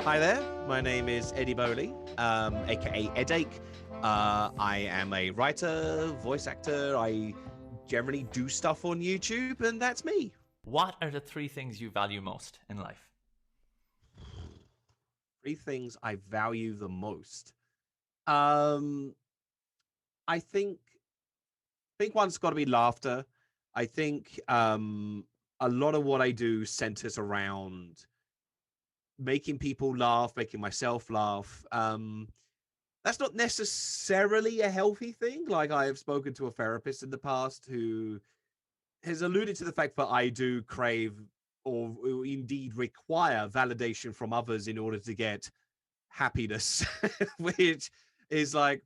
Hi there, my name is Eddie Bowley, aka Edache. I am a writer, voice actor. I generally do stuff on YouTube, and that's me. What are the three things you value most in life? Three things I value the most. Um, I think one's got to be laughter. I think a lot of what I do centers around making people laugh, making myself laugh. That's not necessarily a healthy thing. Like I have spoken to a therapist in the past who has alluded to the fact that I do crave or indeed require validation from others in order to get happiness, which is like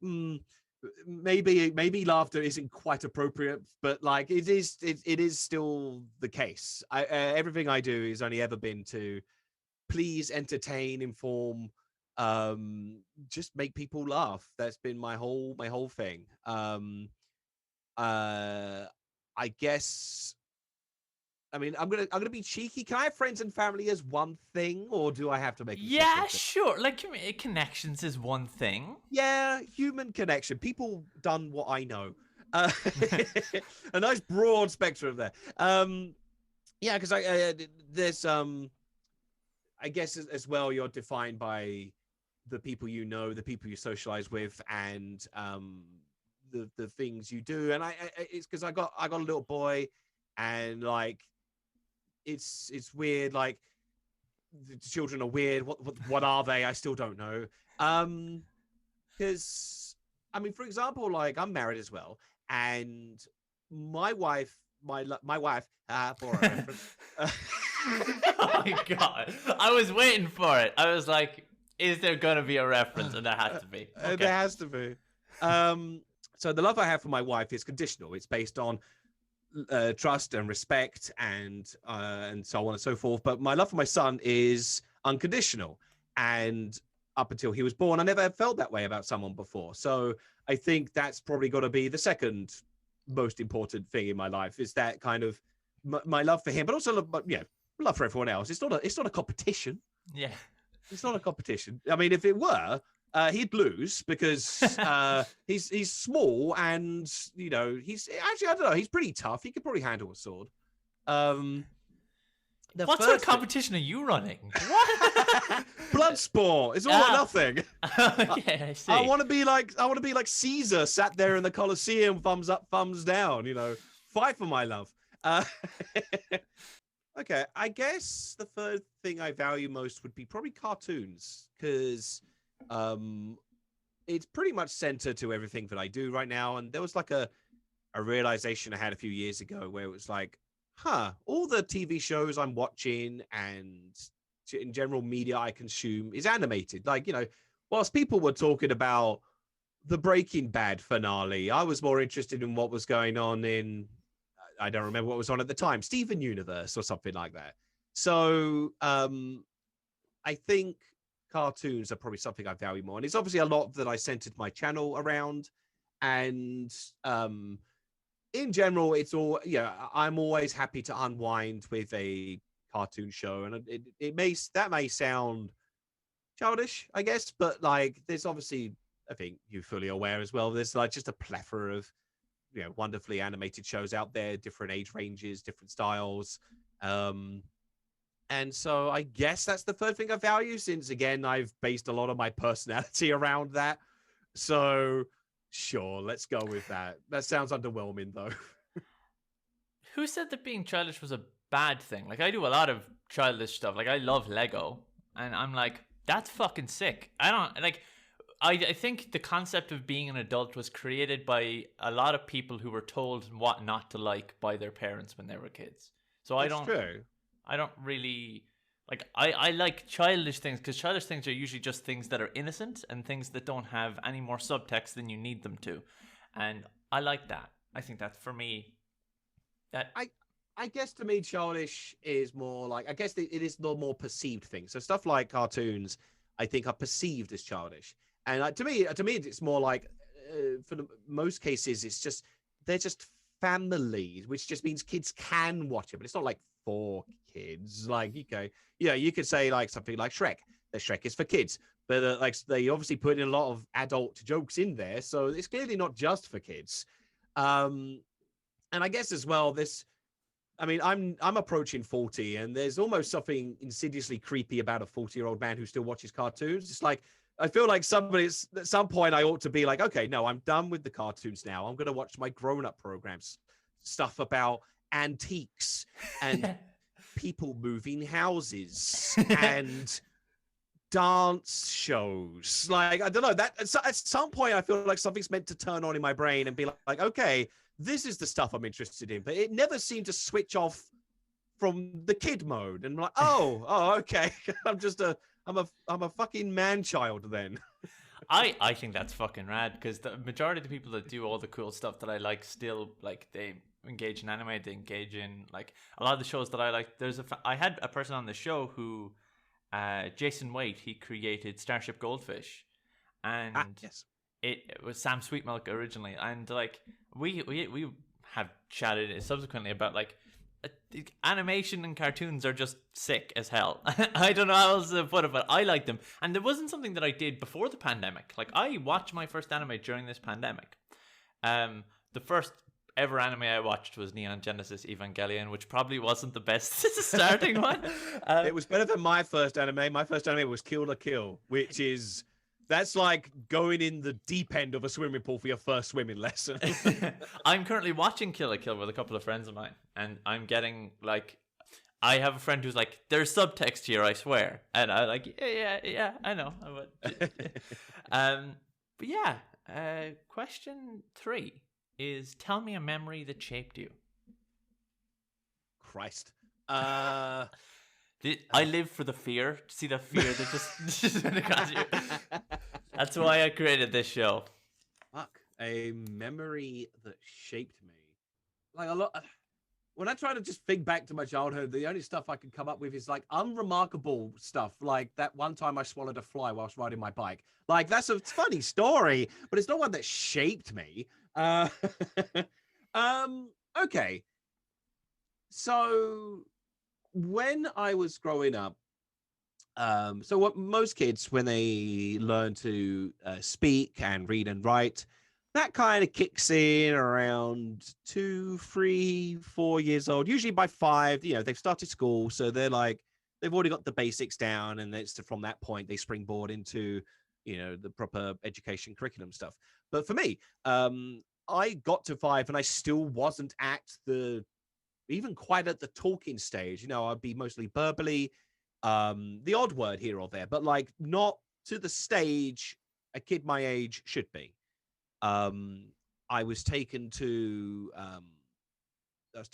maybe laughter isn't quite appropriate, but like it is still the case. Everything I do has only ever been to please entertain, inform, just make people laugh. That's been my whole thing. Uh I guess I mean I'm gonna be cheeky. Can I have friends and family as one thing, or do I have to make them Yeah, separate things? sure. Like connections is one thing. Yeah, human connection. People done what I know. Uh, a nice broad spectrum there. Yeah, because there's I guess as well, you're defined by the people you know, the people you socialize with, and the things you do. And it's because I got a little boy, and like it's weird. Like the children are weird. What are they? I still don't know. Because I mean, for example, like I'm married as well, and my wife, my wife, for a reference. Oh my god. I was waiting for it. I was like, is there gonna be a reference? And there had to be. There Okay. has to be. Um, so the love I have for my wife is conditional. It's based on trust and respect and so on and so forth. But my love for my son is unconditional. And up until he was born, I never felt that way about someone before. So I think that's probably got to be the second most important thing in my life is that kind of my love for him, but also love for everyone else. It's not a competition. Yeah. It's not a competition. I mean, if it were, he'd lose because he's small and he's actually I don't know. He's pretty tough. He could probably handle a sword. Um, the What sort of first thing, competition are you running? What? blood sport. It's all or Ah. nothing. Okay, I I see. want to be like Caesar sat there in the Colosseum, thumbs up, thumbs down. Fight for my love. Uh, okay, I guess the third thing I value most would be probably cartoons because um, it's pretty much center to everything that I do right now. And there was like a realization I had a few years ago where it was like, all the TV shows I'm watching and in general media I consume is animated. Like, whilst people were talking about the Breaking Bad finale, I was more interested in what was going on in, I don't remember what was on at the time, Steven Universe or something like that. So I think cartoons are probably something I value more. And it's obviously a lot that I centered my channel around. And in general, it's all, I'm always happy to unwind with a cartoon show. And that may sound childish, I guess, but like there's obviously, I think you're fully aware as well, there's like just a plethora of, wonderfully animated shows out there, different age ranges, different styles. Um, and so I guess that's the third thing I value, since again, I've based a lot of my personality around that. So sure, let's go with that. That sounds underwhelming though. Who said that being childish was a bad thing? Like I do a lot of childish stuff. Like I love Lego, and I'm like, that's fucking sick. I don't like. I think the concept of being an adult was created by a lot of people who were told what not to like by their parents when they were kids. So It's true. I don't really like I like childish things because childish things are usually just things that are innocent and things that don't have any more subtext than you need them to. And I like that. I think that for me that I I guess to me, childish is more like, I guess it is the more perceived thing. So stuff like cartoons, I think are perceived as childish, and to me, it's more like, for the most cases, they're just families, which just means kids can watch it, but it's not like for kids. Like you could say like something like Shrek. that Shrek is for kids. But like they obviously put in a lot of adult jokes in there, so it's clearly not just for kids. And I guess as well, I'm approaching 40, and there's almost something insidiously creepy about a 40-year-old man who still watches cartoons. It's like I feel like somebody's at some point I ought to be like, okay, no, I'm done with the cartoons now. I'm going to watch my grown-up programs, stuff about antiques and people moving houses and dance shows. Like, I don't know, that at some point I feel like something's meant to turn on in my brain and be like, okay, this is the stuff I'm interested in. But it never seemed to switch off from the kid mode. And I'm like, oh, okay. I'm a fucking man child then. I think that's fucking rad, because the majority of the people that do all the cool stuff that I like still, like, they engage in anime, they engage in, like, a lot of the shows that I like. I had a person on the show who, Jason Waite, he created Starship Goldfish, and yes. it was Sam Sweetmilk originally, and like we have chatted subsequently about like animation and cartoons are just sick as hell. I don't know how else to put it, but I like them. And there wasn't something that I did before the pandemic. Like, I watched my first anime during this pandemic. The first ever anime I watched was Neon Genesis Evangelion, which probably wasn't the best starting one. It was better than my first anime. My first anime was Kill la Kill, that's like going in the deep end of a swimming pool for your first swimming lesson. I'm currently watching Kill la Kill with a couple of friends of mine, and I'm getting like, I have a friend who's like, there's subtext here, I swear. And I'm like, yeah, I know. But yeah, question 3 is, tell me a memory that shaped you. Christ. I live for the fear. See the fear that just got you. That's why I created this show. Fuck. A memory that shaped me. Like, a lot. When I try to just think back to my childhood, the only stuff I can come up with is like unremarkable stuff. Like that one time I swallowed a fly whilst riding my bike. Like, that's a funny story, but it's not one that shaped me. Okay. So when I was growing up, so what most kids, when they learn to speak and read and write, that kind of kicks in around 2, 3, 4 years old. Usually by 5, they've started school, so they've already got the basics down, and it's from that point they springboard into the proper education curriculum stuff. But for me, I got to 5 and I still wasn't even quite at the talking stage. I'd be mostly verbally, the odd word here or there, but like not to the stage a kid my age should be. I was taken to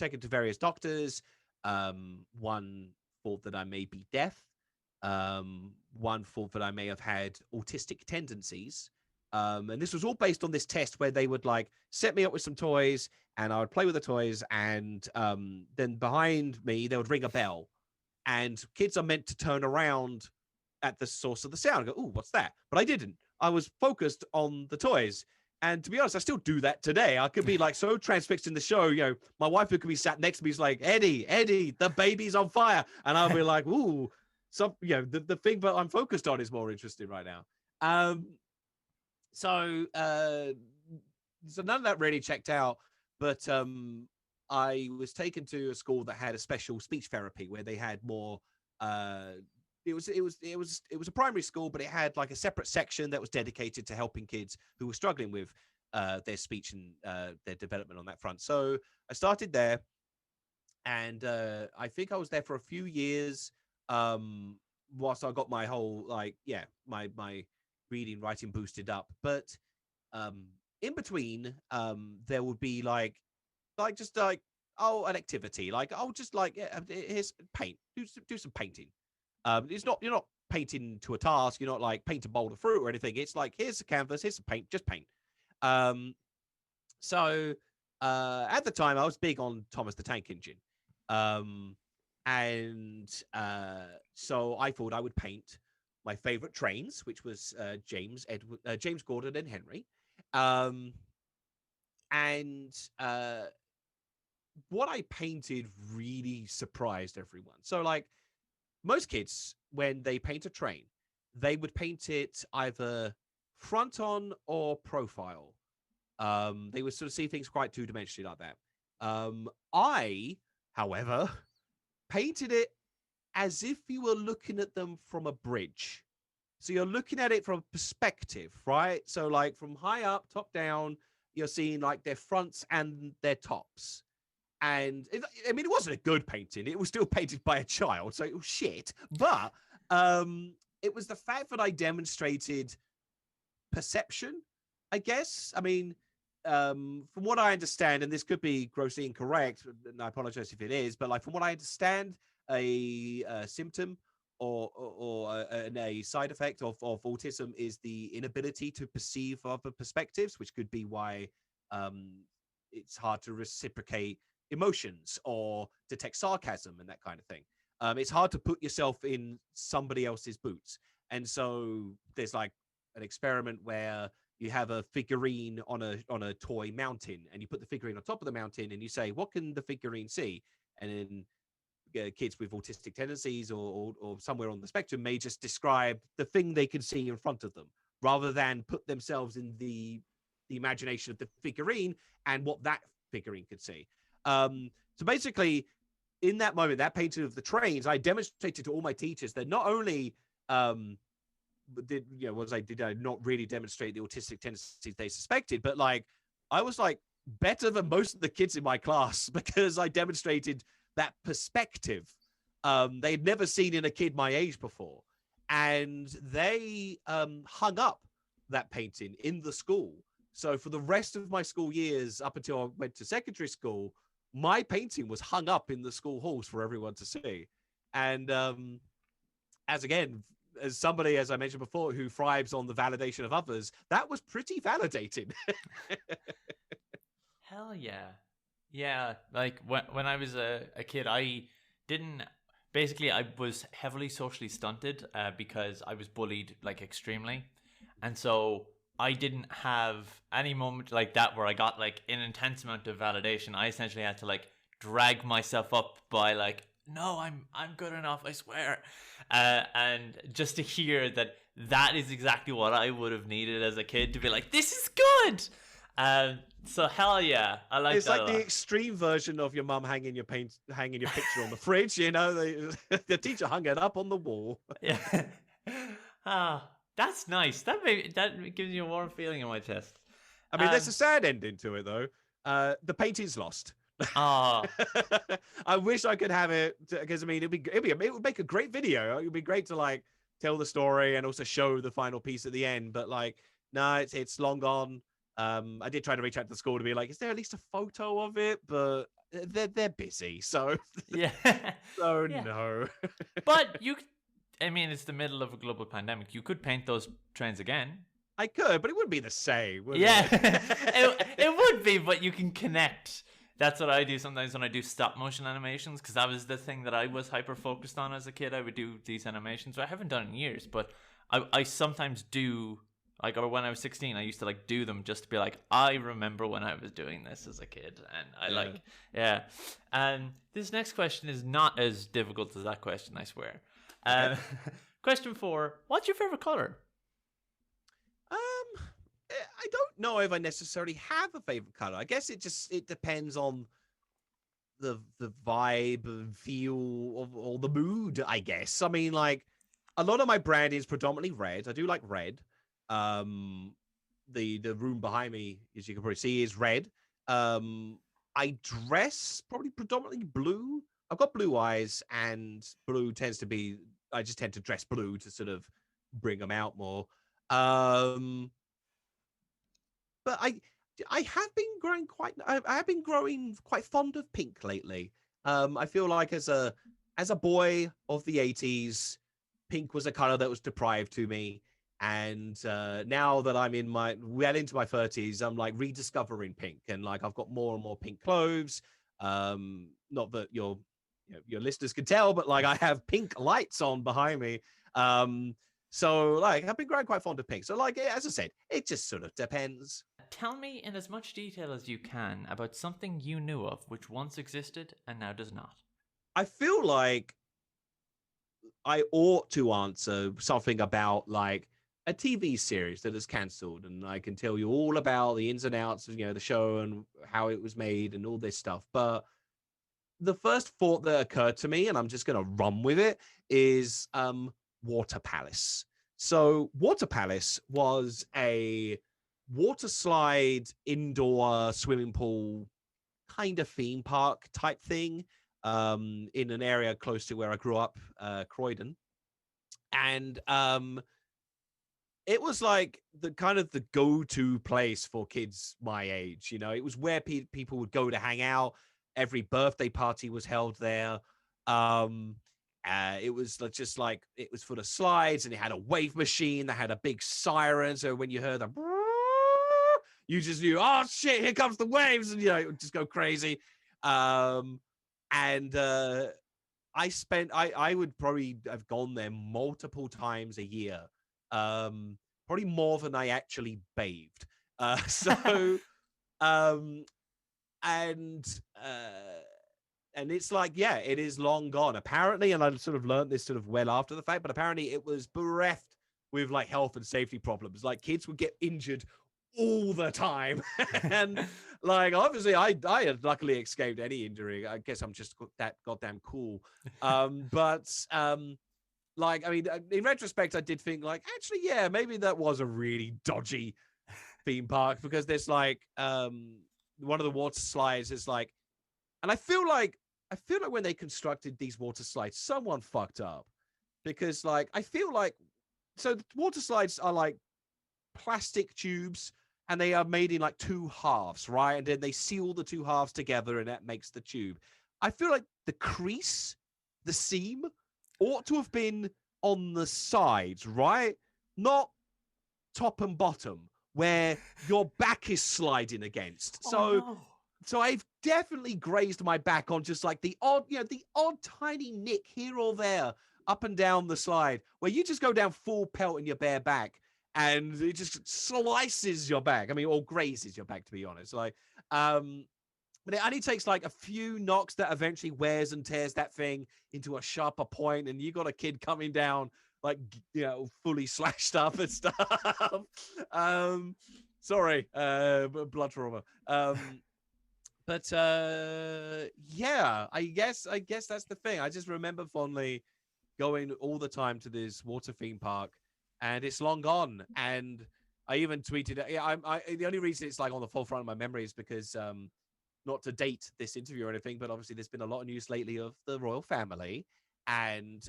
various doctors. One thought that I may be deaf. One thought that I may have had autistic tendencies. And this was all based on this test where they would like set me up with some toys, and I would play with the toys, and then behind me they would ring a bell, and kids are meant to turn around at the source of the sound and go, "Ooh, what's that?" But I didn't. I was focused on the toys. And to be honest, I still do that today. I could be like so transfixed in the show, my wife who could be sat next to me is like, Eddie, the baby's on fire. And I'll be like, ooh, the thing that I'm focused on is more interesting right now. So none of that really checked out, but I was taken to a school that had a special speech therapy where they had more. It was a primary school, but it had like a separate section that was dedicated to helping kids who were struggling with their speech and their development on that front. So I started there, and I think I was there for a few years whilst I got my whole my reading, writing boosted up. But in between, there would be like just like an activity, like just like here's paint, do some painting. You're not painting to a task. You're not like paint a bowl of fruit or anything. It's like, here's the canvas, here's the paint, just paint. So at the time I was big on Thomas the Tank Engine. So I thought I would paint my favorite trains, which was James Gordon and Henry. What I painted really surprised everyone. So like, most kids, when they paint a train, they would paint it either front on or profile. They would sort of see things quite two-dimensionally like that. I, however, painted it as if you were looking at them from a bridge. So you're looking at it from a perspective, right? So like from high up, top down, you're seeing like their fronts and their tops. And I mean, it wasn't a good painting. It was still painted by a child, so it was shit. But it was the fact that I demonstrated perception, I guess. I mean, from what I understand, and this could be grossly incorrect, and I apologize if it is, but like from what I understand, a symptom or a side effect of autism is the inability to perceive other perspectives, which could be why it's hard to reciprocate emotions or detect sarcasm and that kind of thing. It's hard to put yourself in somebody else's boots. And so there's like an experiment where you have a figurine on a toy mountain, and you put the figurine on top of the mountain, and you say, what can the figurine see? And then kids with autistic tendencies or somewhere on the spectrum may just describe the thing they can see in front of them, rather than put themselves in the imagination of the figurine and what that figurine could see. So basically, in that moment, that painting of the trains, I demonstrated to all my teachers that not only did I not really demonstrate the autistic tendencies they suspected, but like I was like better than most of the kids in my class because I demonstrated that perspective they'd never seen in a kid my age before. And they hung up that painting in the school. So for the rest of my school years, up until I went to secondary school, my painting was hung up in the school halls for everyone to see. And as somebody, as I mentioned before, who thrives on the validation of others, that was pretty validating. Hell yeah. Yeah, like when I was a kid, I didn't basically I was heavily socially stunted because I was bullied like extremely, and so I didn't have any moment like that where I got like an intense amount of validation. I essentially had to like drag myself up by like, no, I'm good enough, I swear, and just to hear that is exactly what I would have needed as a kid to be like, this is good. So hell yeah, I like it's that. It's like the extreme version of your mum hanging your picture on the fridge. You know, the teacher hung it up on the wall. Yeah. That's nice. That gives you a warm feeling in my chest. I mean, there's a sad ending to it though. The painting's lost. Ah, I wish I could have it because I mean, it would make a great video. It would be great to like tell the story and also show the final piece at the end. But like, no, it's long gone. I did try to reach out to the school to be like, is there at least a photo of it? But they're busy, so yeah. so Yeah. no. But I mean, it's the middle of a global pandemic. You could paint those trains again. I could, but it wouldn't be the same. Would Yeah, it? it would be, but you can connect. That's what I do sometimes when I do stop motion animations, because that was the thing that I was hyper focused on as a kid. I would do these animations. I haven't done it in years, but I sometimes do. Like, or when I was 16, I used to like do them just to be like, I remember when I was doing this as a kid, and yeah. And this next question is not as difficult as that question, I swear. Okay. Question 4: what's your favorite color? I don't know if I necessarily have a favorite color. I guess it depends on the vibe and feel of, or the mood, I guess. I mean, like a lot of my brand is predominantly red. I do like red. The room behind me, as you can probably see, is red. I dress probably predominantly blue. I've got blue eyes, and blue tends to be. I just tend to dress blue to sort of bring them out more. But I have been growing I have been growing quite fond of pink lately. I feel like as a boy of the 80s, pink was a color that was deprived to me. And now that I'm well into my 30s, I'm like rediscovering pink, and like I've got more and more pink clothes. Not that your listeners can tell, but like I have pink lights on behind me. So like I've been growing quite fond of pink. So like as I said, it just sort of depends. Tell me in as much detail as you can about something you knew of which once existed and now does not. I feel like I ought to answer something about like a TV series that is cancelled, and I can tell you all about the ins and outs of the show and how it was made and all this stuff. But the first thought that occurred to me, and I'm just gonna run with it, is Water Palace. So Water Palace was a water slide indoor swimming pool kind of theme park type thing in an area close to where I grew up, Croydon. And it was like the kind of the go-to place for kids my age. It was where people would go to hang out. Every birthday party was held there. It was just like it was full of slides, and it had a wave machine that had a big siren. So when you heard the, you just knew, oh shit, here comes the waves, and it would just go crazy. And I would probably have gone there multiple times a year, probably more than I actually bathed. So, and it's like, yeah, it is long gone apparently, and I sort of learned this sort of well after the fact, but apparently it was bereft with like health and safety problems. Like kids would get injured all the time. And like obviously I had luckily escaped any injury. I guess I'm just that goddamn cool. But like I mean, in retrospect I did think like actually yeah, maybe that was a really dodgy theme park, because there's like one of the water slides is like, and I feel like when they constructed these water slides someone fucked up, because like I feel like, so the water slides are like plastic tubes, and they are made in like two halves, right? And then they seal the two halves together, and that makes the tube. I feel like the crease, the seam, ought to have been on the sides, right? Not top and bottom, where your back is sliding against. So I've definitely grazed my back on just like the odd tiny nick here or there up and down the slide, where you just go down full pelt in your bare back, and it just slices your back. I mean, or grazes your back, to be honest. Like, but it only takes like a few knocks that eventually wears and tears that thing into a sharper point, and you got a kid coming down like fully slashed up and stuff. Sorry, blood trauma. But yeah, I guess that's the thing. I just remember fondly going all the time to this water theme park, and it's long gone. And I even tweeted, yeah, the only reason it's like on the forefront of my memory is because not to date this interview or anything, but obviously there's been a lot of news lately of the royal family. And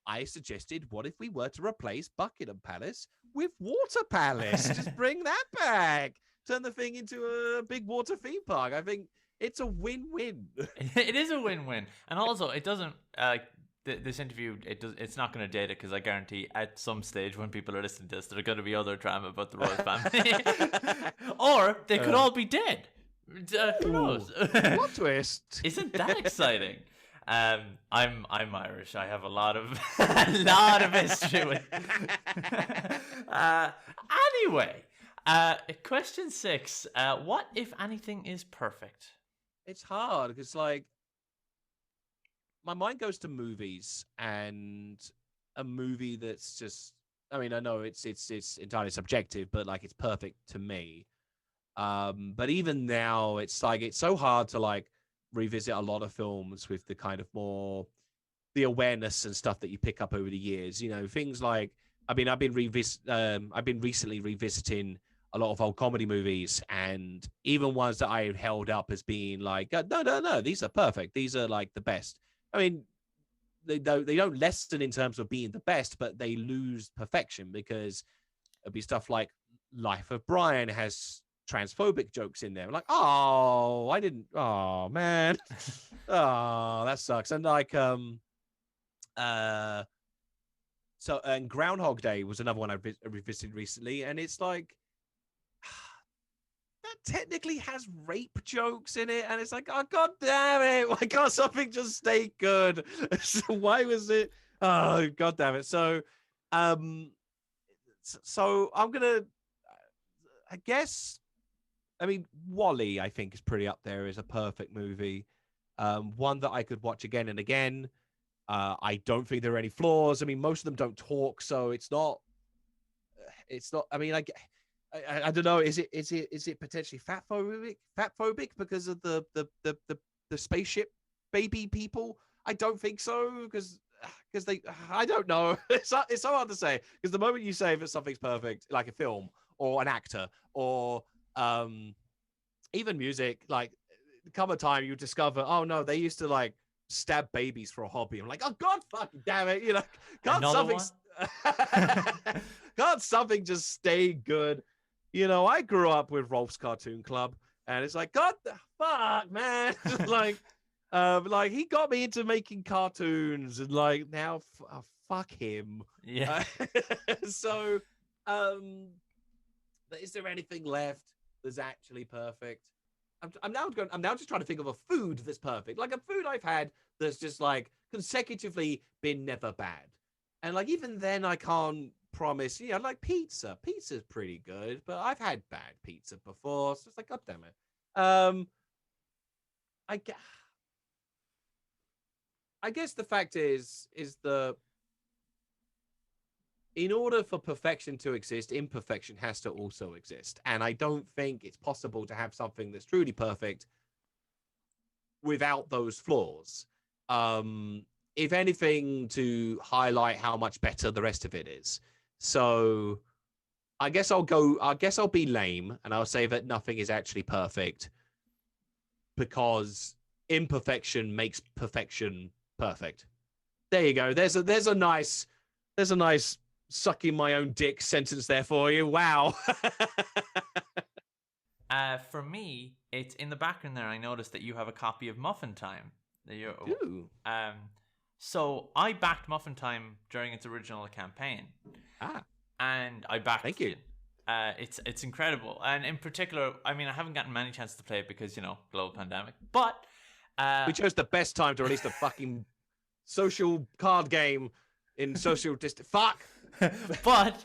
I suggested, what if we were to replace Buckingham Palace with Water Palace? Just bring that back. Turn the thing into a big water theme park. I think it's a win-win. It is a win-win. And also, it doesn't... this interview, it's not going to date it, because I guarantee at some stage when people are listening to this, there are going to be other drama about the royal family. Or they could all be dead. Who knows? What twist? Isn't that exciting? I'm Irish. I have a lot of history with. Anyway, question 6. What if anything is perfect? It's hard because like my mind goes to movies, and a movie that's just, I mean, I know it's entirely subjective, but like it's perfect to me. But even now it's like it's so hard to like revisit a lot of films with the kind of more the awareness and stuff that you pick up over the years. Things like, I mean, I've been recently revisiting a lot of old comedy movies, and even ones that I held up as being like, no, these are perfect. These are like the best. I mean, they don't lessen in terms of being the best, but they lose perfection, because it'll be stuff like Life of Brian has transphobic jokes in there. Like, oh man, oh, that sucks. And like, and Groundhog Day was another one I revisited recently, and it's like, that technically has rape jokes in it, and it's like, oh god damn it, why can't something just stay good? So why was it, oh god damn it. So I'm gonna, I guess, I mean, Wall-E I think is pretty up there as a perfect movie, one that I could watch again and again. I don't think there are any flaws. I mean, most of them don't talk, so it's not. I mean, I don't know. Is it potentially fat phobic? Fat phobic because of the spaceship baby people? I don't think so because they. I don't know. It's so hard to say because the moment you say that something's perfect, like a film or an actor or even music, like come a time you discover, oh no, they used to like stab babies for a hobby. I'm like, oh god, fucking damn it, you know, can't Another something, one. can't something just stay good? You know, I grew up with Rolf's Cartoon Club, and it's like, god the fuck, man, like he got me into making cartoons, and like now, fuck him. Yeah. So, is there anything left that's actually perfect? I'm now just trying to think of a food that's perfect, like a food I've had that's just like consecutively been never bad, and like even then I can't promise. You know, like pizza. Pizza's pretty good, but I've had bad pizza before, so it's like, god damn it. I guess, I guess the fact is the in order for perfection to exist, imperfection has to also exist. And I don't think it's possible to have something that's truly perfect without those flaws. If anything, to highlight how much better the rest of it is. So I guess I'll be lame and I'll say that nothing is actually perfect because imperfection makes perfection perfect. There you go. There's a nice sucking my own dick sentence there for you. Wow. For me, it's in the background there. I noticed that you have a copy of Muffin Time. Ooh. So I backed Muffin Time during its original campaign. And I backed. Thank you. It's incredible, and in particular, I mean, I haven't gotten many chances to play it because global pandemic. But we chose the best time to release the fucking social card game in social distance. Fuck. But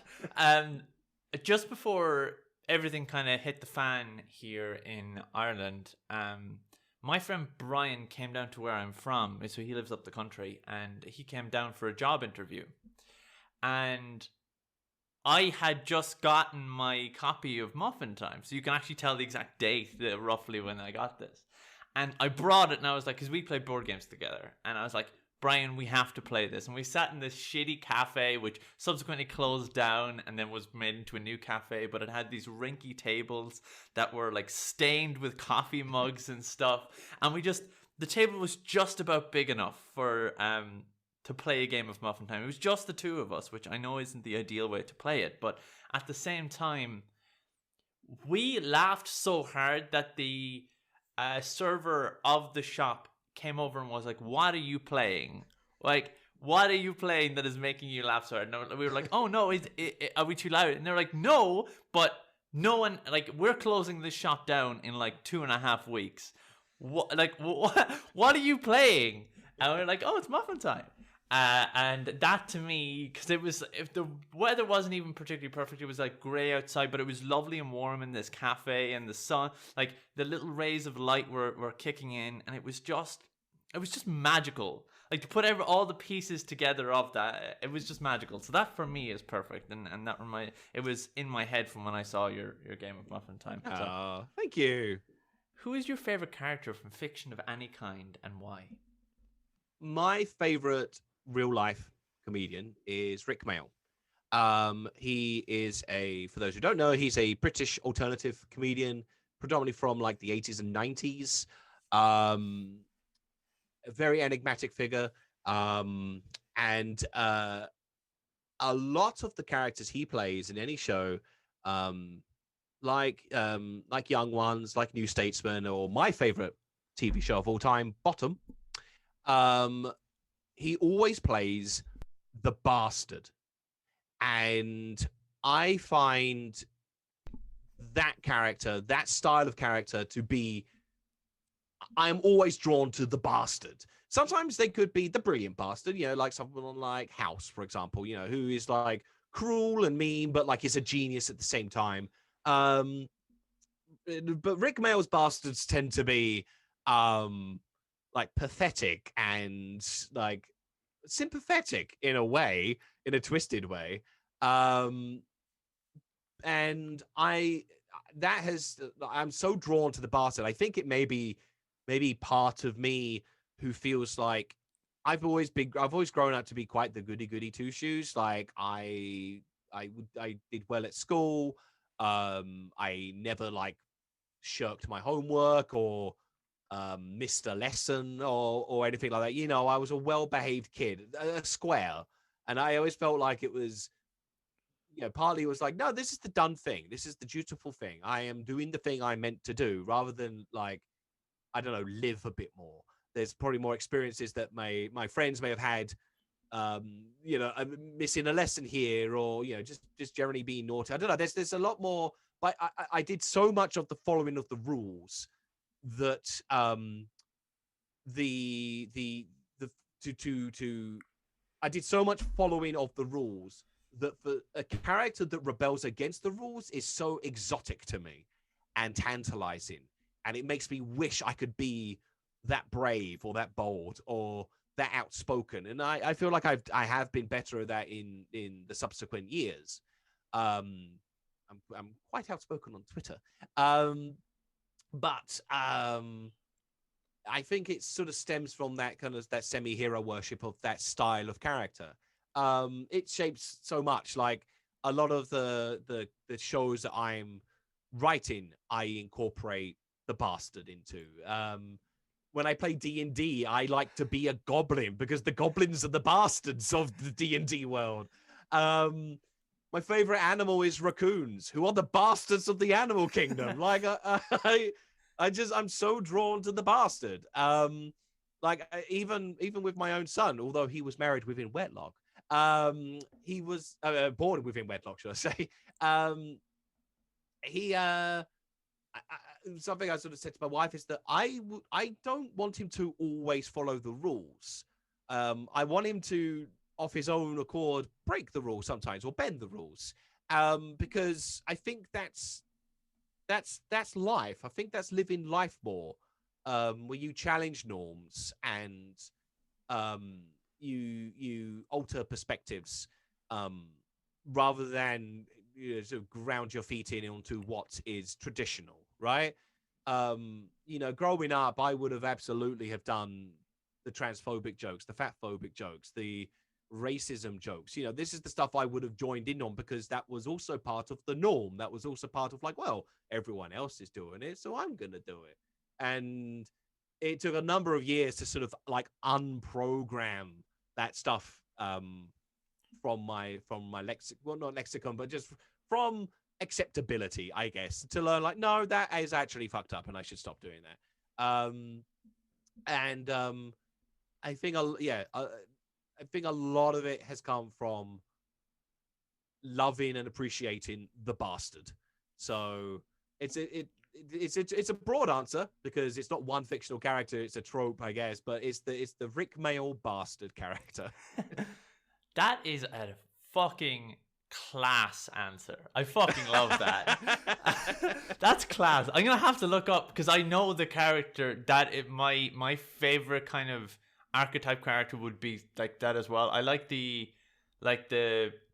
just before everything kind of hit the fan here in Ireland, my friend Brian came down to where I'm from. So he lives up the country, and he came down for a job interview. And I had just gotten my copy of Muffin Time, so you can actually tell the exact date roughly when I got this. And I brought it, and I was like, because we play board games together, and I was like, Brian, we have to play this. And we sat in this shitty cafe, which subsequently closed down and then was made into a new cafe, but it had these rinky tables that were like stained with coffee mugs and stuff. And the table was just about big enough for to play a game of Muffin Time. It was just the two of us, which I know isn't the ideal way to play it, but at the same time, we laughed so hard that the server of the shop came over and was like, what are you playing? Like, what are you playing that is making you laugh so hard? And we were like, oh no, are we too loud? And they're like, no, but no one, like, we're closing this shop down in like 2.5 weeks. What are you playing? And we're like, oh, it's Muffin Time. And that to me, because if the weather wasn't even particularly perfect, it was like grey outside, but it was lovely and warm in this cafe, and the sun, like the little rays of light were kicking in, and it was just magical. Like to put all the pieces together of that, it was just magical. So that for me is perfect, and that it was in my head from when I saw your game of Muffin Time. Oh, thank you. Who is your favorite character from fiction of any kind, and why? My favorite real life comedian is Rick Mail. He is for those who don't know, he's a British alternative comedian, predominantly from like the 80s and 90s. A very enigmatic figure. And a lot of the characters he plays in any show, like Young Ones, like New Statesman, or my favorite TV show of all time, Bottom, he always plays the bastard. And I find that character, that style of character to be, I'm always drawn to the bastard. Sometimes they could be the brilliant bastard, like someone like House, for example, who is like cruel and mean, but like is a genius at the same time. But Rick Mail's bastards tend to be like pathetic and like sympathetic in a way, in a twisted way. Um, and I'm so drawn to the bastard. I think it may be maybe part of me who feels like I've always grown up to be quite the goody two shoes. Like I did well at school. I never like shirked my homework or missed a lesson or anything like that. You know, I was a well behaved kid, a square, and I always felt like it was, you know, partly it was like, no, this is the done thing. This is the dutiful thing. I am doing the thing I meant to do, rather than like, I don't know, live a bit more. There's probably more experiences that my friends may have had, you know, missing a lesson here, or you know, just generally being naughty. I don't know. There's a lot more. But I did so much of the following of the rules that the to I did so much following of the rules that for a character that rebels against the rules is so exotic to me and tantalizing, and it makes me wish I could be that brave or that bold or that outspoken. And I feel like I have been better at that in the subsequent years. I'm quite outspoken on Twitter, but I think it sort of stems from that kind of that semi-hero worship of that style of character. It shapes so much. Like a lot of the shows that I'm writing, I incorporate the bastard into. When I play D&D, I like to be a goblin because the goblins are the bastards of the D&D world. My favorite animal is raccoons, who are the bastards of the animal kingdom. Like I'm so drawn to the bastard. Even with my own son, although he was married within wedlock, he was born within wedlock, should I say? He something I sort of said to my wife is that I don't want him to always follow the rules. I want him to, of his own accord, break the rules sometimes or bend the rules, because I think that's life. I think that's living life more, where you challenge norms and you alter perspectives, rather than, you know, sort of ground your feet in onto what is traditional, right? You know, growing up, I would have absolutely have done the transphobic jokes, the fatphobic jokes, the racism jokes. You know, this is the stuff I would have joined in on because that was also part of the norm. That was also part of like, well, everyone else is doing it, so I'm gonna do it. And it took a number of years to sort of like unprogram that stuff, from my lexicon, well, not lexicon, but just from acceptability, I guess, to learn like, no, that is actually fucked up and I should stop doing that. And I think I think a lot of it has come from loving and appreciating the bastard. So it's a broad answer because it's not one fictional character, it's a trope, I guess, but it's the Rick Mayall bastard character. That is a fucking class answer. I fucking love that. That's class. I'm gonna have to look up because I know the character that my favorite kind of archetype character would be like that as well. I like the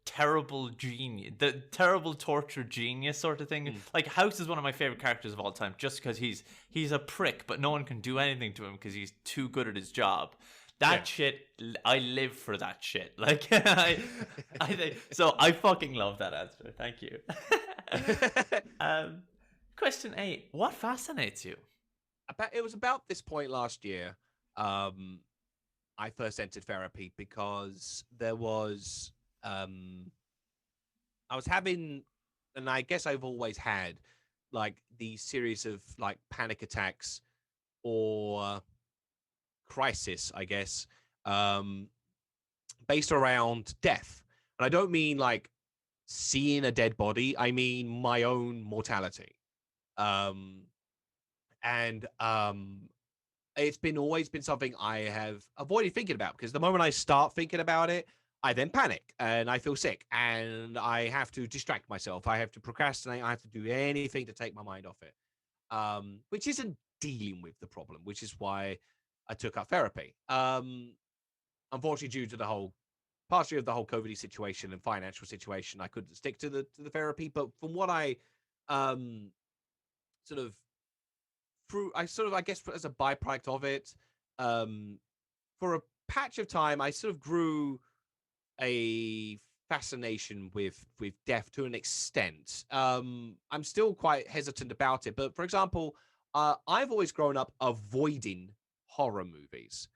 terrible genius, the terrible tortured genius sort of thing. Like House is one of my favorite characters of all time just because he's a prick, but no one can do anything to him because he's too good at his job. That shit, I live for that shit. Like, so I fucking love that answer. Thank you. Question 8. What fascinates you? It was about this point last year. I first entered therapy because there was, I was having, and I guess I've always had, like these series of like panic attacks or crisis, I guess, based around death. And I don't mean like seeing a dead body, I mean my own mortality. And it's always been something I have avoided thinking about because the moment I start thinking about it, I then panic and I feel sick and I have to distract myself. I have to procrastinate. I have to do anything to take my mind off it, which isn't dealing with the problem, which is why I took up therapy. unfortunately, due to the whole partially of the whole COVID situation and financial situation, I couldn't stick to the therapy. But from what I sort of I guess as a byproduct of it, um, for a patch of time, I sort of grew a fascination with death to an extent. I'm still quite hesitant about it, but for example, I've always grown up avoiding horror movies.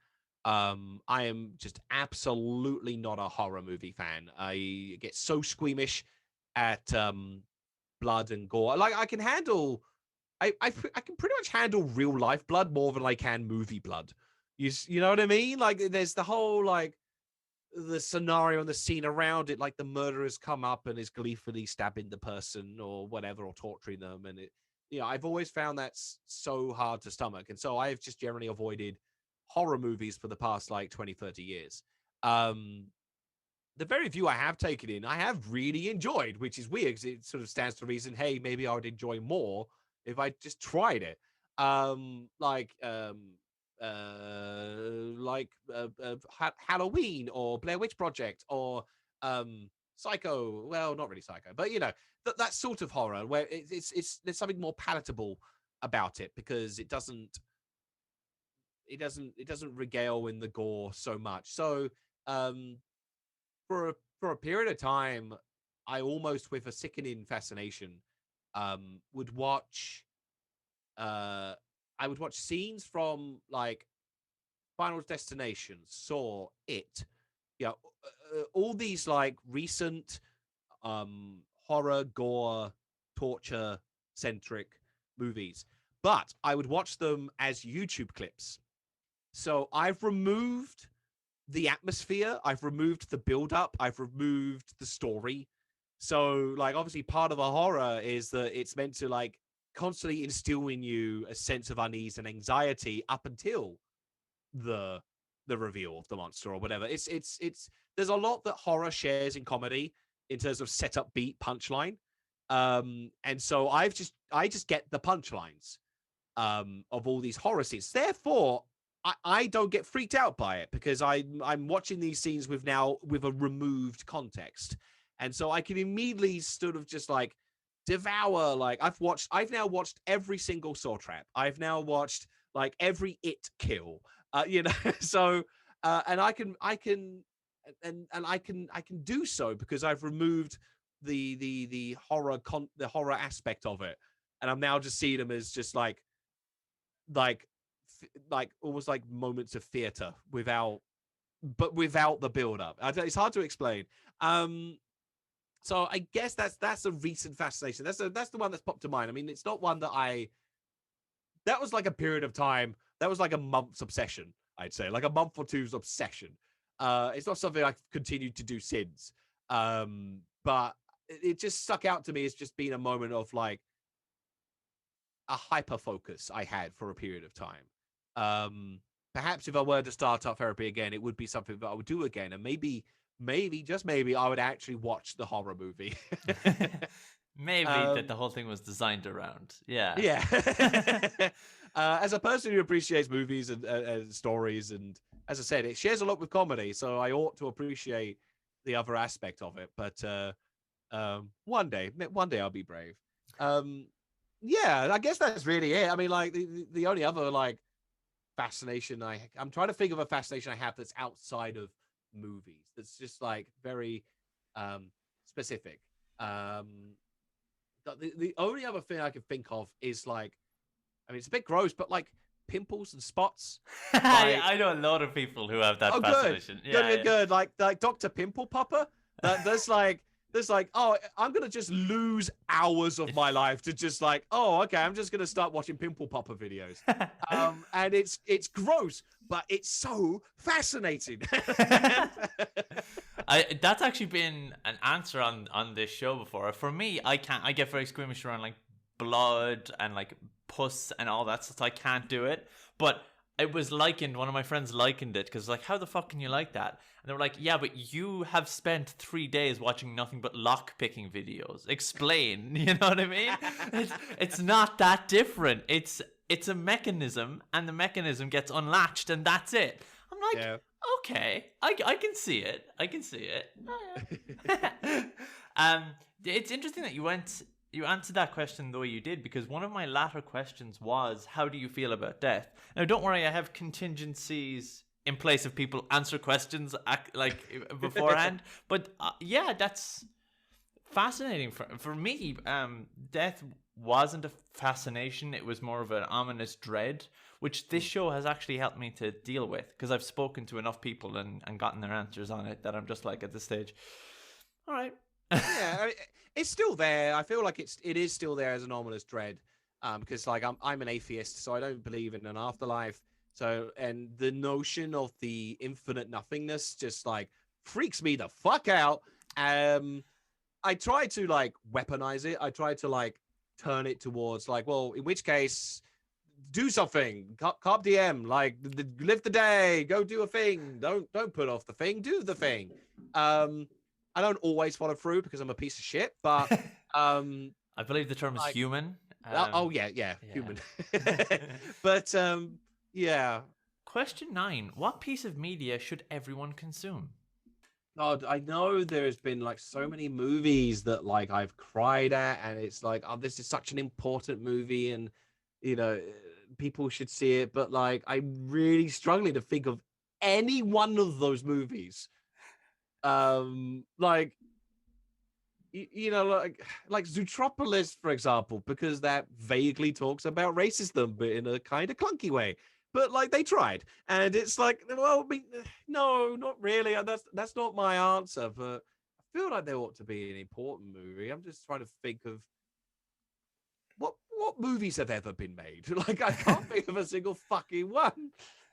I am just absolutely not a horror movie fan. I get so squeamish at blood and gore. Like I can handle, I can pretty much handle real life blood more than I can movie blood. You know what I mean? Like there's the whole like the scenario and the scene around it, like the murderers come up and is gleefully stabbing the person or whatever, or torturing them, and it, I've always found that so hard to stomach, and so I've just generally avoided horror movies for the past like 20, 30 years. The very few I have taken in, I have really enjoyed, which is weird because it sort of stands to reason, hey, maybe I would enjoy more if I just tried it. Halloween or Blair Witch Project or Psycho. Well, not really Psycho, but that sort of horror where it's there's something more palatable about it because it doesn't regale in the gore so much. So for a period of time, I almost with a sickening fascination would watch I would watch scenes from like Final Destination, Saw, It, all these like recent horror, gore, torture centric movies. But I would watch them as YouTube clips. So I've removed the atmosphere, I've removed the build up, I've removed the story. So like obviously part of a horror is that it's meant to like constantly instill in you a sense of unease and anxiety up until the reveal of the monster or whatever. It's there's a lot that horror shares in comedy in terms of setup, beat, punchline. And so I just get the punchlines of all these horror scenes. Therefore, I don't get freaked out by it because I'm watching these scenes with a removed context. And so I can immediately sort of just like devour, like I've now watched every single Saw trap. I've now watched like every It kill. So and I can do so because I've removed the horror aspect of it, and I'm now just seeing them as just like almost like moments of theater without the build up. It's hard to explain. So I guess that's a recent fascination. That's the one that's popped to mind. I mean, it's not one that was like a period of time. That was like a month's obsession, I'd say, like a month or two's obsession. It's not something I've continued to do since. But it just stuck out to me as just being a moment of like a hyper focus I had for a period of time. Perhaps if I were to start art therapy again, it would be something that I would do again. And maybe, just maybe, I would actually watch the horror movie. Maybe that the whole thing was designed around. Yeah. Yeah. As a person who appreciates movies and stories, and as I said, it shares a lot with comedy, so I ought to appreciate the other aspect of it. But one day I'll be brave. Yeah, I guess that's really it. I mean, like the only other like fascination I'm trying to think of a fascination I have that's outside of movies. That's just like very specific. The only other thing I can think of is like, I mean, it's a bit gross, but like pimples and spots. Like, I know a lot of people who have that fascination. Good. Like Dr. Pimple Popper. There's like, oh, I'm gonna just lose hours of my life to just like, oh, okay, I'm just gonna start watching Pimple Popper videos. And it's gross, but it's so fascinating. That's actually been an answer on this show before. For me, I get very squeamish around like blood and like pus and all that stuff. So I can't do it. But it was likened, one of my friends likened it because like, how the fuck can you like that? And they were like, yeah, but you have spent 3 days watching nothing but lock picking videos. Explain. You know what I mean? It's not that different. It's a mechanism, and the mechanism gets unlatched, and that's it. I'm like, Yeah. okay, I can see it. I can see it. Oh, yeah. It's interesting that you answered that question the way you did, because one of my latter questions was, how do you feel about death? Now, don't worry, I have contingencies in place of people answer questions beforehand. But yeah, that's fascinating for me. Death wasn't a fascination; it was more of an ominous dread, which this show has actually helped me to deal with, because I've spoken to enough people and gotten their answers on it that I'm just like, at this stage, all right. Yeah, I mean, it's still there. I feel like it is still there as an ominous dread, because like I'm an atheist, so I don't believe in an afterlife. So, and the notion of the infinite nothingness just like freaks me the fuck out. I try to like weaponize it. I try to like turn it towards like, well, in which case, do something. Carpe diem, like live the day, go do a thing. Don't put off the thing, do the thing. I don't always follow through because I'm a piece of shit, but I believe the term is like, human. oh yeah, human. But yeah. Question 9: what piece of media should everyone consume? God, I know there's been like so many movies that like I've cried at, and it's like, oh, this is such an important movie, and you know, people should see it. But like, I'm really struggling to think of any one of those movies. Like, you know, like Zootropolis, for example, because that vaguely talks about racism, but in a kind of clunky way. But like they tried, and it's like, well, I mean, no, not really. That's not my answer. But I feel like there ought to be an important movie. I'm just trying to think of what movies have ever been made. Like I can't think of a single fucking one.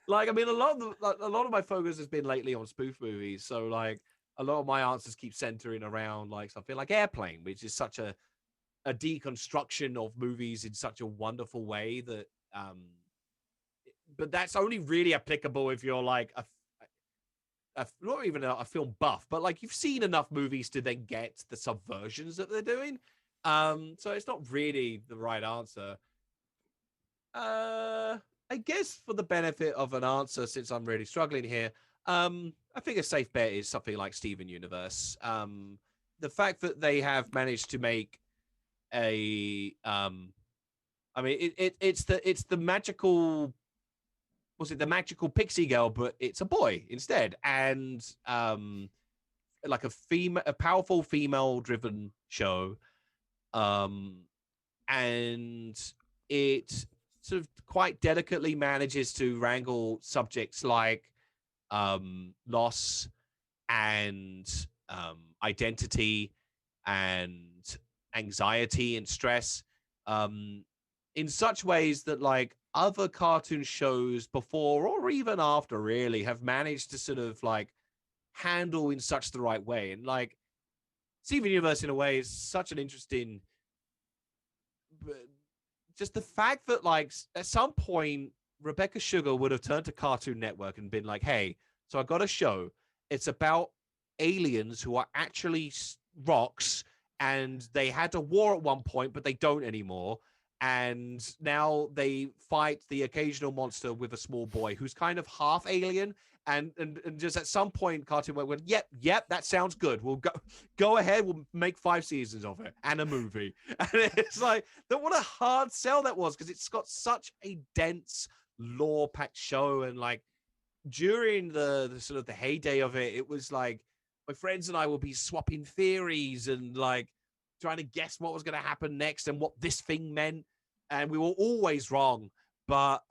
Like I mean, a lot of my focus has been lately on spoof movies. So like a lot of my answers keep centering around like something like Airplane, which is such a deconstruction of movies in such a wonderful way that but that's only really applicable if you're like not even a film buff, but like you've seen enough movies to then get the subversions that they're doing. So it's not really the right answer. I guess for the benefit of an answer, since I'm really struggling here, I think a safe bet is something like Steven Universe. The fact that they have managed to make I mean, it's the magical, was it the magical pixie girl, but it's a boy instead, and like a powerful female driven show, um, and it sort of quite delicately manages to wrangle subjects like loss and identity and anxiety and stress, um, in such ways that like other cartoon shows before or even after really have managed to sort of like handle in such the right way. And like Steven Universe in a way is such an interesting, just the fact that like at some point Rebecca Sugar would have turned to Cartoon Network and been like, hey, so I got a show. It's about aliens who are actually rocks, and they had a war at one point, but they don't anymore. And now they fight the occasional monster with a small boy who's kind of half alien. And just at some point, Cartoon went, yep, that sounds good. We'll go ahead. We'll make 5 seasons of it and a movie. And it's like, what a hard sell that was, because it's got such a dense lore-packed show. And like during the sort of the heyday of it, it was like my friends and I would be swapping theories and like trying to guess what was going to happen next and what this thing meant. And we were always wrong. But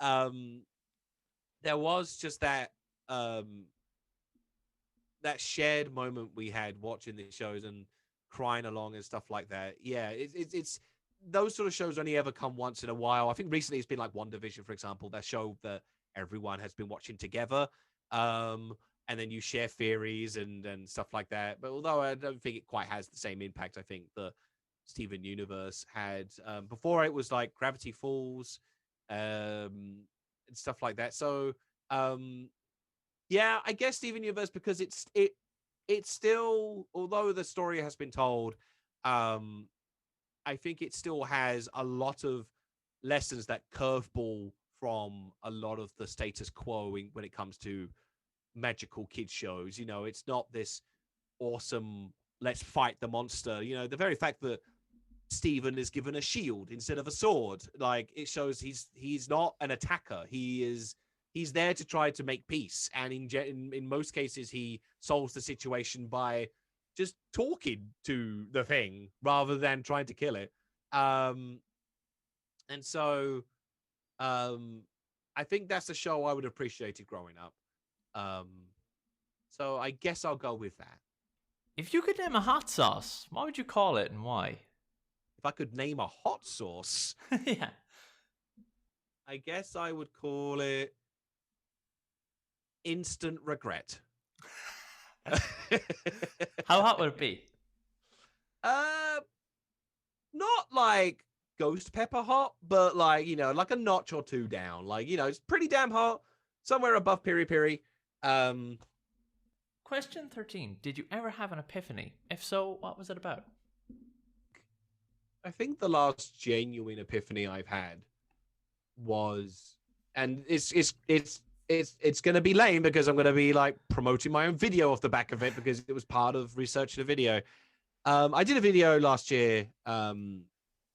there was just that that shared moment we had watching these shows and crying along and stuff like that. Yeah, it's those sort of shows only ever come once in a while. I think recently it's been like WandaVision, for example, that show that everyone has been watching together. And then you share theories and stuff like that. But although I don't think it quite has the same impact, I think the Steven Universe had before. It was like Gravity Falls and stuff like that. So yeah, I guess Steven Universe, because it's still, although the story has been told, I think it still has a lot of lessons that curveball from a lot of the status quo when it comes to magical kids shows. You know, it's not this awesome let's fight the monster. You know, the very fact that Stephen is given a shield instead of a sword, like it shows he's not an attacker. He's there to try to make peace, and in most cases he solves the situation by just talking to the thing rather than trying to kill it. And so I think that's a show I would have appreciated growing up. So I guess I'll go with that. If you could name a hot sauce, what would you call it and why? If I could name a hot sauce, Yeah. I guess I would call it instant regret. How hot would it be? Not like ghost pepper hot, but like, you know, like a notch or two down. Like, you know, it's pretty damn hot, somewhere above piri piri. Question 13. Did you ever have an epiphany? If so, what was it about? I think the last genuine epiphany I've had was, and it's going to be lame because I'm going to be like promoting my own video off the back of it because it was part of researching a video. I did a video last year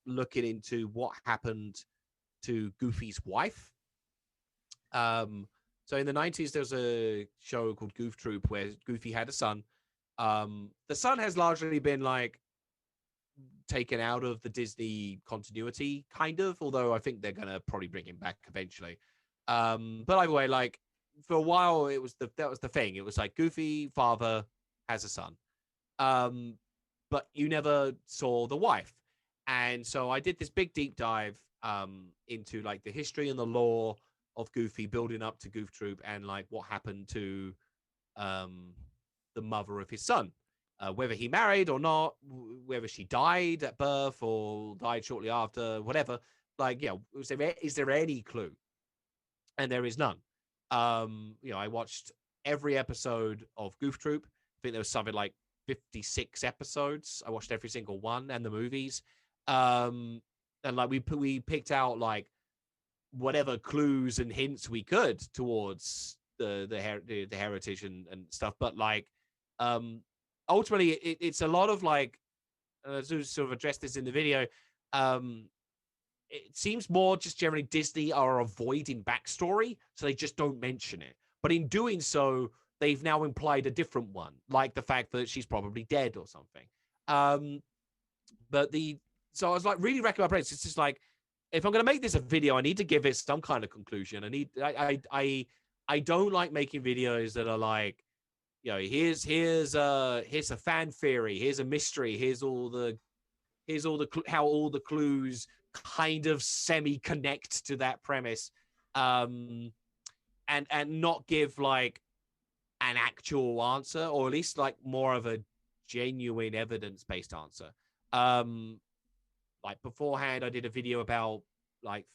looking into what happened to Goofy's wife. So in the 90s, there was a show called Goof Troop where Goofy had a son. The son has largely been like taken out of the Disney continuity, kind of, although I think they're going to probably bring him back eventually. But either way, like for a while, that was the thing. It was like Goofy father has a son. But you never saw the wife. And so I did this big deep dive into like the history and the lore of Goofy building up to Goof Troop and like what happened to the mother of his son, whether he married or not, whether she died at birth or died shortly after, whatever. Like, you know, is there any clue? And there is none. You know, I watched every episode of Goof Troop. I think there was something like 56 episodes. I watched every single one and the movies. And like we picked out like whatever clues and hints we could towards the heritage and stuff. But like ultimately it's a lot of like to sort of address this in the video. It seems more just generally Disney are avoiding backstory, so they just don't mention it. But in doing so, they've now implied a different one, like the fact that she's probably dead or something. So I was like really racking my brains. It's just like, if I'm going to make this a video, I need to give it some kind of conclusion. I don't like making videos that are like, you know, here's a fan theory, here's a mystery, here's all the how all the clues kind of semi connect to that premise, and not give like an actual answer, or at least like more of a genuine evidence based answer. Like beforehand, I did a video about like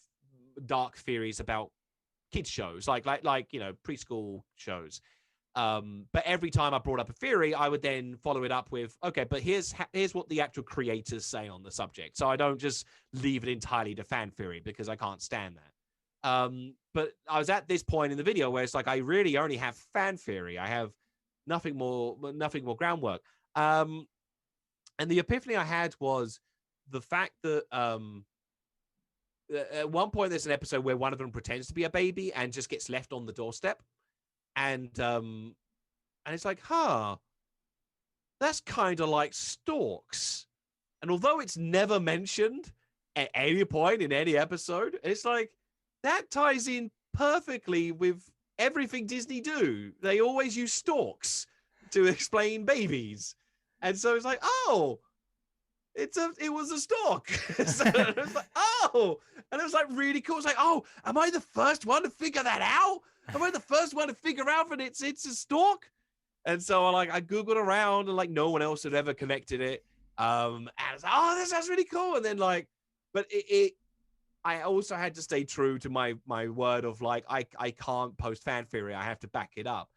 dark theories about kids shows, like you know, preschool shows. But every time I brought up a theory, I would then follow it up with, okay, but here's what the actual creators say on the subject. So I don't just leave it entirely to fan theory because I can't stand that. But I was at this point in the video where it's like I really only have fan theory. I have nothing more groundwork. And the epiphany I had was the fact that at one point there's an episode where one of them pretends to be a baby and just gets left on the doorstep. And it's like, that's kind of like Storks. And although it's never mentioned at any point in any episode, it's like that ties in perfectly with everything Disney do. They always use storks to explain babies. And so it's like, oh, it was a stork. So it was like, oh, and it was like really cool. It's like, oh, am I the first one to figure that out? Am I the first one to figure out that it's a stork? And so I Googled around and like no one else had ever connected it. And I was like, oh, this sounds really cool. And then like, but I also had to stay true to my word of like, I can't post fan theory. I have to back it up.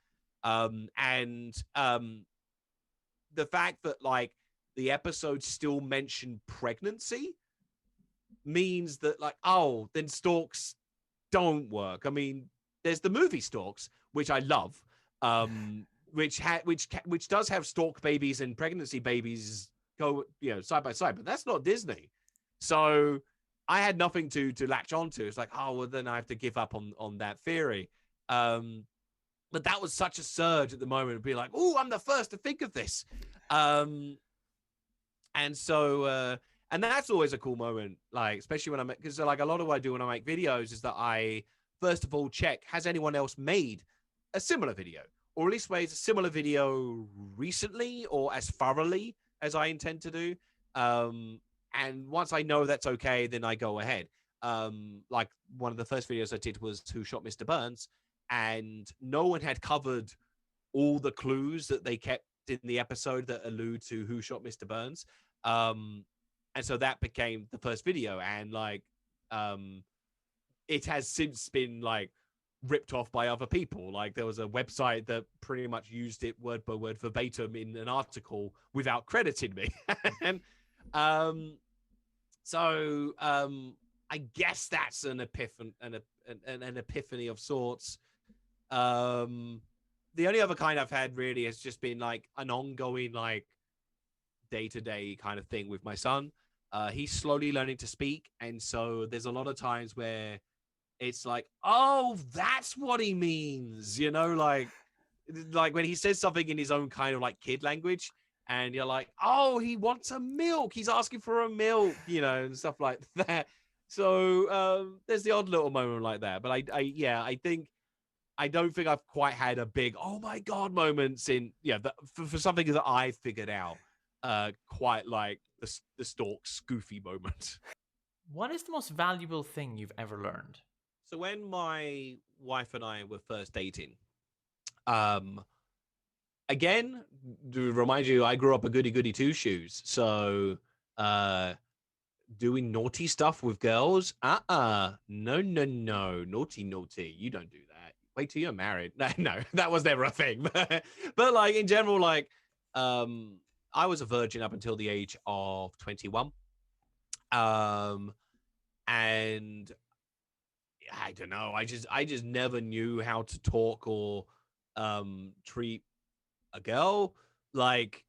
And the fact that like the episode still mentioned pregnancy means that like, oh, then storks don't work. I mean, there's the movie Storks, which I love. which does have stork babies and pregnancy babies go, side by side, but that's not Disney. So I had nothing to latch onto. It's like, oh, well, then I have to give up on that theory. But that was such a surge at the moment. It'd be like, oh, I'm the first to think of this. And so, and that's always a cool moment, like, especially when because like a lot of what I do when I make videos is that I, first of all, check, has anyone else made a similar video? Or at least made a similar video recently or as thoroughly as I intend to do. And once I know that's okay, then I go ahead. Like one of the first videos I did was Who Shot Mr. Burns? And no one had covered all the clues that they kept in the episode that allude to Who Shot Mr. Burns. And so that became the first video. And like, it has since been like ripped off by other people. Like there was a website that pretty much used it word by word verbatim in an article without crediting me. And so I guess that's an epiphany of sorts. The only other kind I've had really has just been like an ongoing like day-to-day kind of thing with my son. He's slowly learning to speak, and so there's a lot of times where it's like, oh, that's what he means, like when he says something in his own kind of like kid language, and you're like, oh, he wants a milk, he's asking for a milk, and stuff like that. So there's the odd little moment like that. But I don't think I've quite had a big, oh my God, moments in, for something that I figured out, quite like the Stork's goofy moment. What is the most valuable thing you've ever learned? So when my wife and I were first dating, again, to remind you, I grew up a goody two shoes. So doing naughty stuff with girls, no, naughty, you don't do that. Wait till you're married. No, that was never a thing. But like in general, like I was a virgin up until the age of 21. And I don't know, I just never knew how to talk or treat a girl like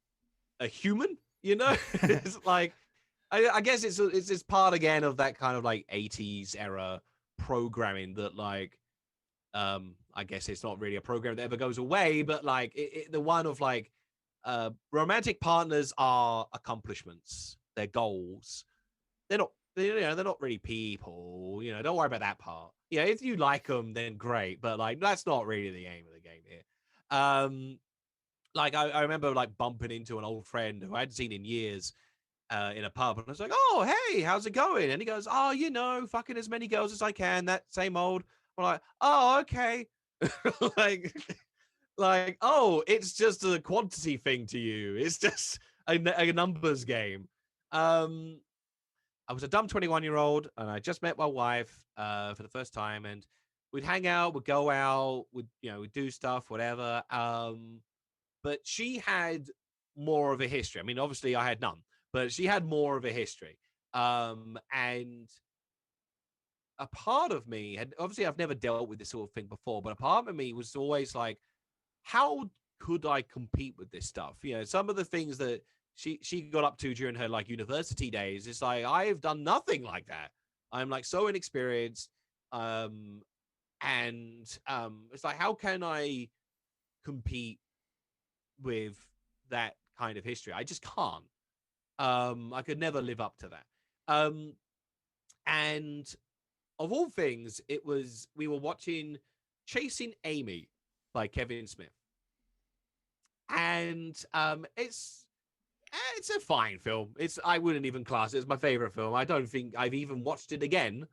a human, It's like I guess it's part again of that kind of like 80s era programming that like I guess it's not really a program that ever goes away, but like the one of like romantic partners are accomplishments, they're goals. They're not really people, don't worry about that part. If you like them, then great, but like that's not really the aim of the game here. Like I remember like bumping into an old friend who I hadn't seen in years in a pub, and I was like, oh, hey, how's it going? And he goes, oh, fucking as many girls as I can, that same old. I'm like, oh, okay. like, oh, it's just a quantity thing to you. It's just a numbers game. I was a dumb 21-year-old, and I just met my wife for the first time, and we'd hang out, we'd go out, we'd do stuff, whatever. But she had more of a history. I mean, obviously I had none, but she had more of a history. And a part of me had, obviously I've never dealt with this sort of thing before, but a part of me was always like, how could I compete with this stuff? Some of the things that she got up to during her like university days, it's like, I've done nothing like that. I'm like so inexperienced. And it's like, how can I compete with that kind of history? I just can't. I could never live up to that. And of all things, we were watching Chasing Amy by Kevin Smith. And it's a fine film. I wouldn't even class it as my favorite film. I don't think I've even watched it again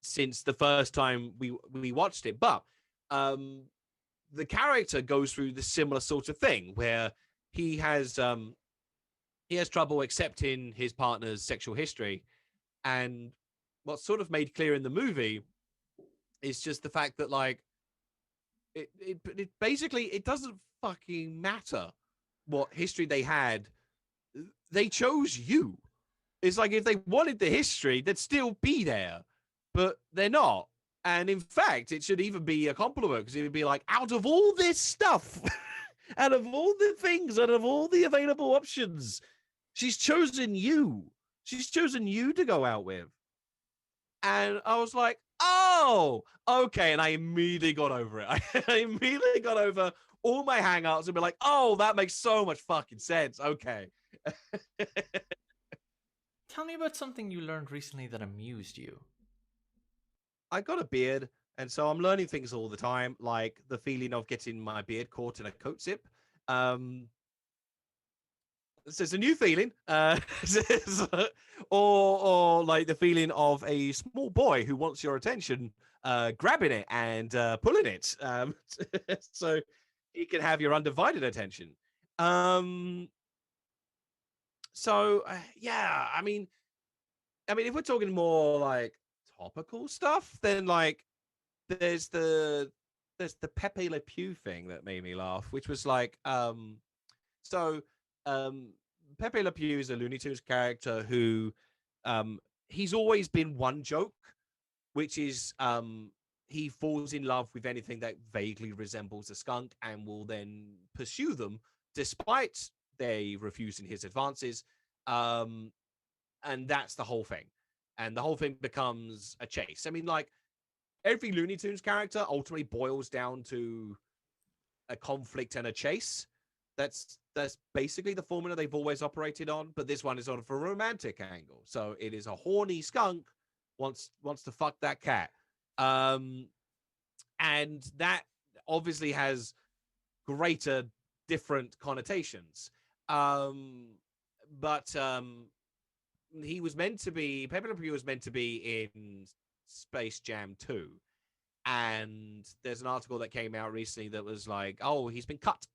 since the first time we watched it. But the character goes through the similar sort of thing where he has trouble accepting his partner's sexual history. And what's sort of made clear in the movie is just the fact that like it basically, it doesn't fucking matter what history they had. They chose you. It's like if they wanted the history, they'd still be there, but they're not. And in fact, it should even be a compliment because it would be like, out of all this stuff, out of all the things, out of all the available options, she's chosen you. She's chosen you to go out with. And I was like, oh, okay. And I immediately got over it. I immediately got over all my hangouts and be like, oh, that makes so much fucking sense. Okay. Tell me about something you learned recently that amused you. I got a beard, and so I'm learning things all the time, like the feeling of getting my beard caught in a coat zip. Um, so it's a new feeling, or like the feeling of a small boy who wants your attention, grabbing it and pulling it, so he can have your undivided attention. Um, so yeah, I mean, if we're talking more like topical stuff, then like there's the Pepe Le Pew thing that made me laugh, which was like so um Pepe Le Pew is a Looney Tunes character who um he's always been one joke, which is he falls in love with anything that vaguely resembles a skunk and will then pursue them despite they refusing his advances. Um and that's the whole thing. And the whole thing becomes a chase. I mean, like every Looney Tunes character ultimately boils down to a conflict and a chase. That's basically the formula they've always operated on, but this one is on a romantic angle. So it is a horny skunk wants to fuck that cat. Um and that obviously has greater different connotations. Um but he was meant to be Pepe Le Pew was meant to be in Space Jam 2. And there's an article that came out recently that was like, oh, he's been cut.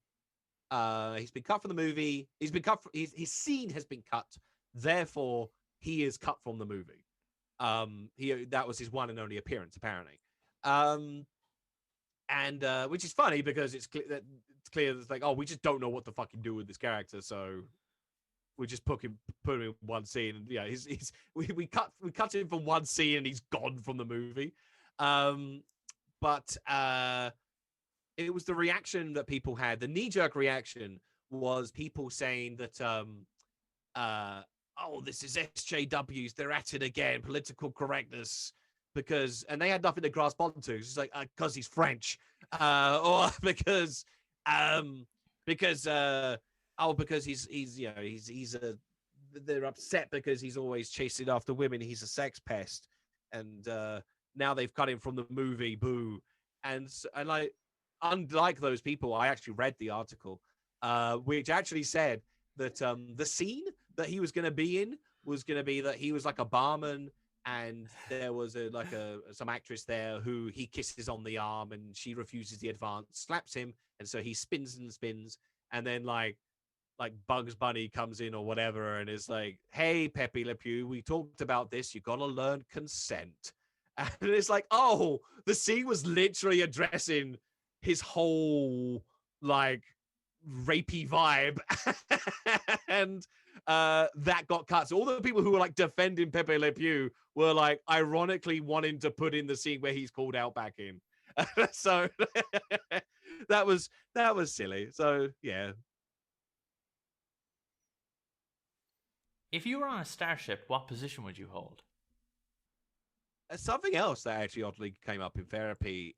He's been cut from the movie. He's been cut. His scene has been cut. Therefore, he is cut from the movie. That was his one and only appearance, apparently. And which is funny because it's clear that it's like, oh, we just don't know what to fucking do with this character, so we just put him in one scene, and yeah, we cut him from one scene, and he's gone from the movie. But it was the reaction that people had. The knee-jerk reaction was people saying that, oh, this is SJWs. They're at it again. Political correctness. And they had nothing to grasp onto. It's like, because he's French. Or because they're upset because he's always chasing after women. He's a sex pest. And now they've cut him from the movie. Boo. And like, unlike those people, I actually read the article, which actually said that the scene that he was going to be in was going to be that he was like a barman, and there was some actress there who he kisses on the arm, and she refuses the advance, slaps him, and so he spins and spins, and then like Bugs Bunny comes in or whatever, and is like, "Hey, Pepe Le Pew, we talked about this. You got to learn consent." And it's like, oh, the scene was literally addressing his whole like rapey vibe. And that got cut. So all the people who were like defending Pepe Le Pew were like ironically wanting to put in the scene where he's called out back in. So that was silly. So yeah. If you were on a starship, what position would you hold? Something else that actually oddly came up in therapy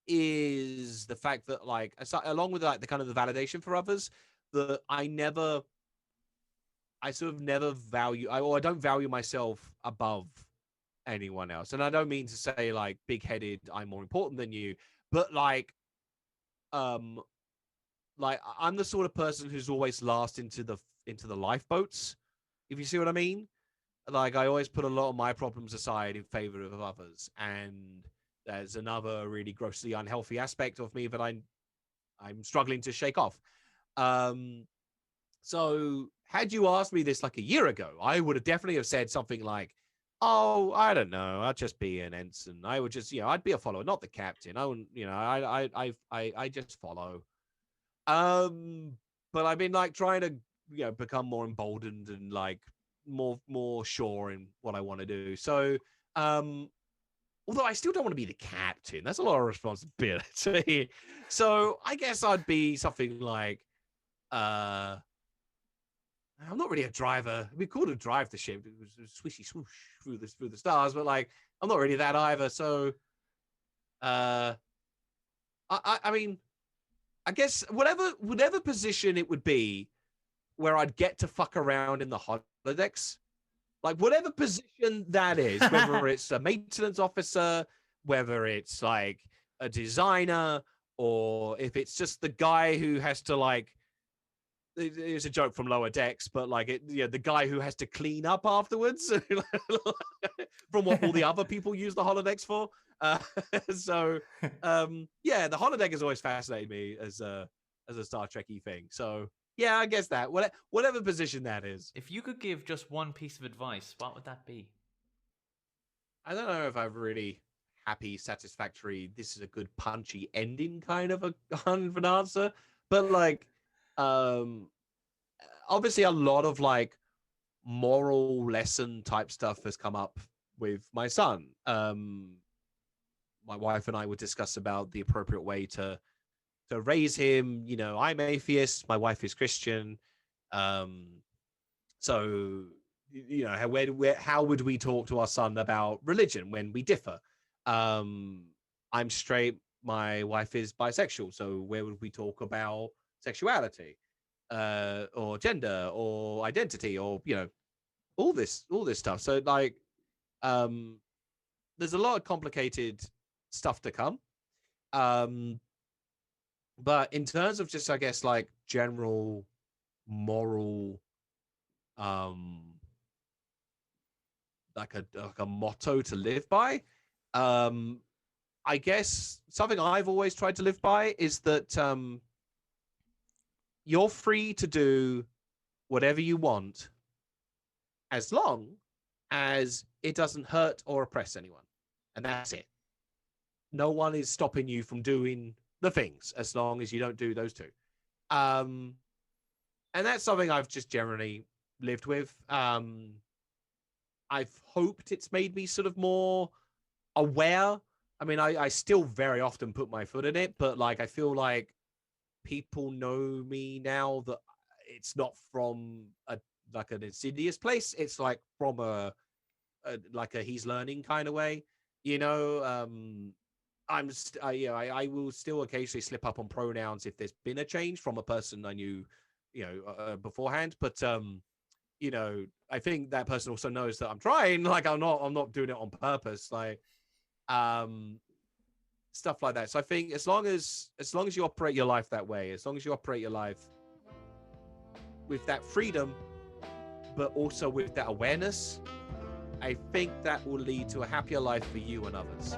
is the fact that, like, along with like the kind of the validation for others, that I sort of never value, I don't value myself above anyone else. And I don't mean to say like big-headed, I'm more important than you, but like I'm the sort of person who's always last into the lifeboats, if you see what I mean. Like, I always put a lot of my problems aside in favor of others, and there's another really grossly unhealthy aspect of me that I'm struggling to shake off. So had you asked me this like a year ago, I would have definitely have said something like, "Oh, I don't know, I'd just be an ensign. I would just, I'd be a follower, not the captain. I wouldn't, I just follow." But I've been like trying to, become more emboldened and like more sure in what I want to do. So, Although I still don't want to be the captain. That's a lot of responsibility. So I guess I'd be something like, I'm not really a driver. It'd be cool to drive the ship. It was swishy swoosh through the stars, but like, I'm not really that either. So, I mean, I guess whatever position it would be where I'd get to fuck around in the holodecks, like whatever position that is, whether it's a maintenance officer, whether it's like a designer, or if it's just the guy who has to like, it's a joke from Lower Decks, but like the guy who has to clean up afterwards from what all the other people use the holodecks for. So yeah, the holodeck has always fascinated me as a Star Trek-y thing. So yeah, I guess that whatever position that is. If you could give just one piece of advice, what would that be? I don't know if I've really happy, satisfactory, this is a good punchy ending kind of an answer, but like obviously a lot of like moral lesson type stuff has come up with my son. My wife and I would discuss about the appropriate way to raise him. You know, I'm atheist, my wife is Christian. So you know, how would we talk to our son about religion when we differ? I'm straight, my wife is bisexual, so where would we talk about sexuality, or gender, or identity, or you know, all this stuff? So like, there's a lot of complicated stuff to come. But in terms of just, I guess, like general moral, like a motto to live by, I guess something I've always tried to live by is that you're free to do whatever you want as long as it doesn't hurt or oppress anyone. And that's it. No one is stopping you from doing the things as long as you don't do those two. And that's something I've just generally lived with. I've hoped it's made me sort of more aware. I mean, I still very often put my foot in it, but like, I feel like people know me now that it's not from like an insidious place. It's like from a he's learning kind of way, you know. I will still occasionally slip up on pronouns if there's been a change from a person I knew, you know, beforehand. But you know, I think that person also knows that I'm trying. Like, I'm not doing it on purpose. Like, stuff like that. So I think as long as you operate your life that way, as long as you operate your life with that freedom, but also with that awareness, I think that will lead to a happier life for you and others.